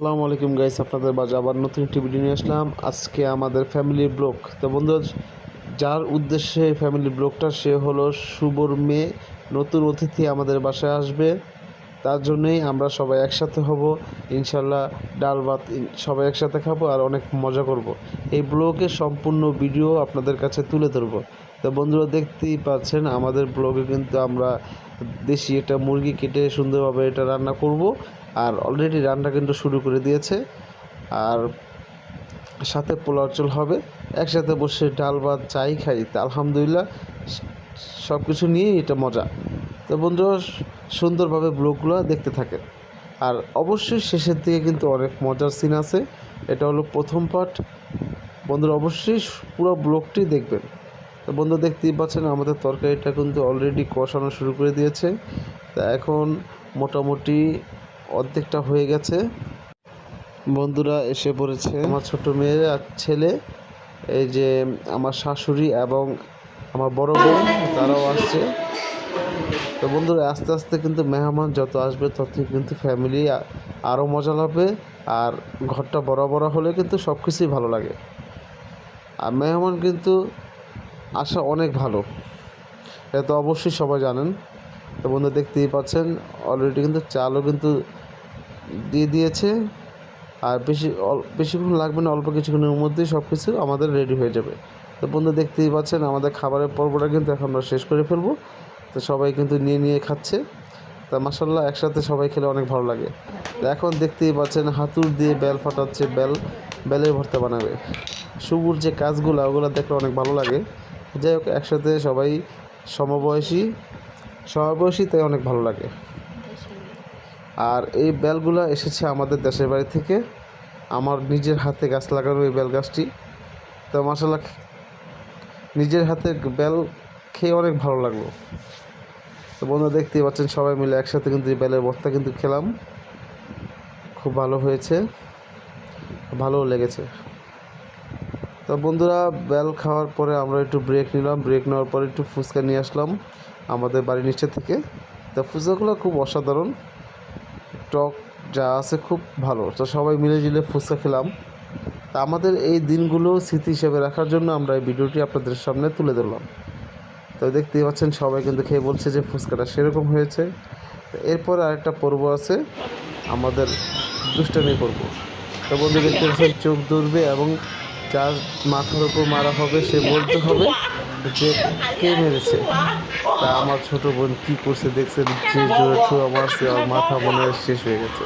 আসসালামু আলাইকুম গাইস, আপনাদের মাঝে আবার নতুন একটি ভিডিও নিয়ে আসলাম। আজকে আমাদের ফ্যামিলি ব্লগ। তো বন্ধুরা, যার উদ্দেশ্যে ফ্যামিলি ব্লগটা সে হলো শুভর মেয়ে। নতুন অতিথি আমাদের বাসায় আসবে, তার জন্যই আমরা সবাই একসাথে হব। ইনশাল্লাহ ডাল ভাত সবাই একসাথে খাবো আর অনেক মজা করব। এই ব্লগের সম্পূর্ণ ভিডিও আপনাদের কাছে তুলে ধরবো। তো বন্ধুরা, দেখতেই পাচ্ছেন আমাদের ব্লগে কিন্তু আমরা দেশি একটা মুরগি কেটে সুন্দরভাবে এটা রান্না করব। আর অলরেডি রান্না কিন্তু শুরু করে দিয়েছে। আর সাথে পোলাও চল হবে। একসাথে বসে ডাল ভাত চাই খাই, তা আলহামদুলিল্লাহ সব কিছু নিয়েই এটা মজা। তো বন্ধুরা, সুন্দরভাবে ব্লগগুলো দেখতে থাকে। আর অবশ্যই শেষের দিকে কিন্তু অনেক মজার সিন আছে। এটা হলো প্রথম পার্ট। বন্ধুরা অবশ্যই পুরো ব্লগটি দেখবেন। তো বন্ধু, দেখতেই পাচ্ছেন আমাদের তরকারিটা কিন্তু অলরেডি কষানো শুরু করে দিয়েছে। তা এখন মোটামুটি অর্ধেকটা হয়ে গেছে। বন্ধুরা এসে পড়েছে আমার ছোট মেয়ে আর ছেলে, এই যে আমার শাশুড়ি এবং আমার বড় বোন, তারাও আসছে। তো বন্ধুরা, আস্তে আস্তে কিন্তু মেহমান যত আসবে ততই কিন্তু ফ্যামিলি আরও মজা লাগবে। আর ঘরটা বড় বড় হলে কিন্তু সব কিছুই ভালো লাগে। আর মেহমান কিন্তু আসা অনেক ভালো, এটা তো অবশ্যই সবাই জানেন। তো বন্ধু, দেখতেই পাচ্ছেন অলরেডি কিন্তু চালও কিন্তু দিয়ে দিয়েছে। আর বেশিক্ষণ লাগবে না, অল্প কিছুক্ষণের মধ্যেই সব কিছু আমাদের রেডি হয়ে যাবে। তো বন্ধু, দেখতেই পাচ্ছেন আমাদের খাবারের পর্বটা কিন্তু এখন আমরা শেষ করে ফেলবো। তো সবাই কিন্তু নিয়ে নিয়ে খাচ্ছে। তা মাশাআল্লাহ, একসাথে সবাই খেলে অনেক ভালো লাগে। তো এখন দেখতেই পাচ্ছেন হাতুড় দিয়ে বেল ফাটাচ্ছে, বেলের ভর্তা বানাবে। শুভর যে কাজগুলো ওগুলো দেখলে অনেক ভালো লাগে। যাই হোক, একসাথে সবাই সমবয়সী তাই অনেক ভালো লাগে। আর এই বেলগুলো এসেছে আমাদের দেশের বাড়ি থেকে, আমার নিজের হাতে গাছ লাগানো এই বেল গাছটি। তো মাশাআল্লাহ, নিজের হাতে বেল খেয়ে অনেক ভালো লাগলো। তো বন্ধুরা, দেখতেই পাচ্ছেন সবাই মিলে একসাথে কিন্তু এই বেলের ভর্তা কিন্তু খেলাম। খুব ভালো হয়েছে, ভালোও লেগেছে। তো বন্ধুরা, বেল খাওয়ার পরে আমরা একটু ব্রেক নিলাম। ব্রেক নেওয়ার পরে একটু ফুচকা নিয়ে আসলাম আমাদের বাড়ির নিচে থেকে। তো ফুচকাগুলো খুব অসাধারণ, টক যা আছে খুব ভালো। তো সবাই মিলেঝিলে ফুচকা খেলাম। তা আমাদের এই দিনগুলো স্মৃতি হিসেবে রাখার জন্য আমরা এই ভিডিওটি আপনাদের সামনে তুলে ধরলাম। তো দেখতেই পাচ্ছেন সবাই কিন্তু খেয়ে বলছে যে ফুচকাটা সেরকম হয়েছে। তো এরপর আরেকটা পর্ব আছে, আমাদের দুষ্টামি পর্ব। তো বন্ধু, দেখতে পাচ্ছেন চোখ ধরবে এবং যার মাথার উপর মারা হবে সে বলতে হবে যে কে মেরেছে। তা আমার ছোট বোন কী করছে দেখছেন, যে জোরে ঠুয়া মারছে, আমার মাথা মনে হয় শেষ হয়ে গেছে।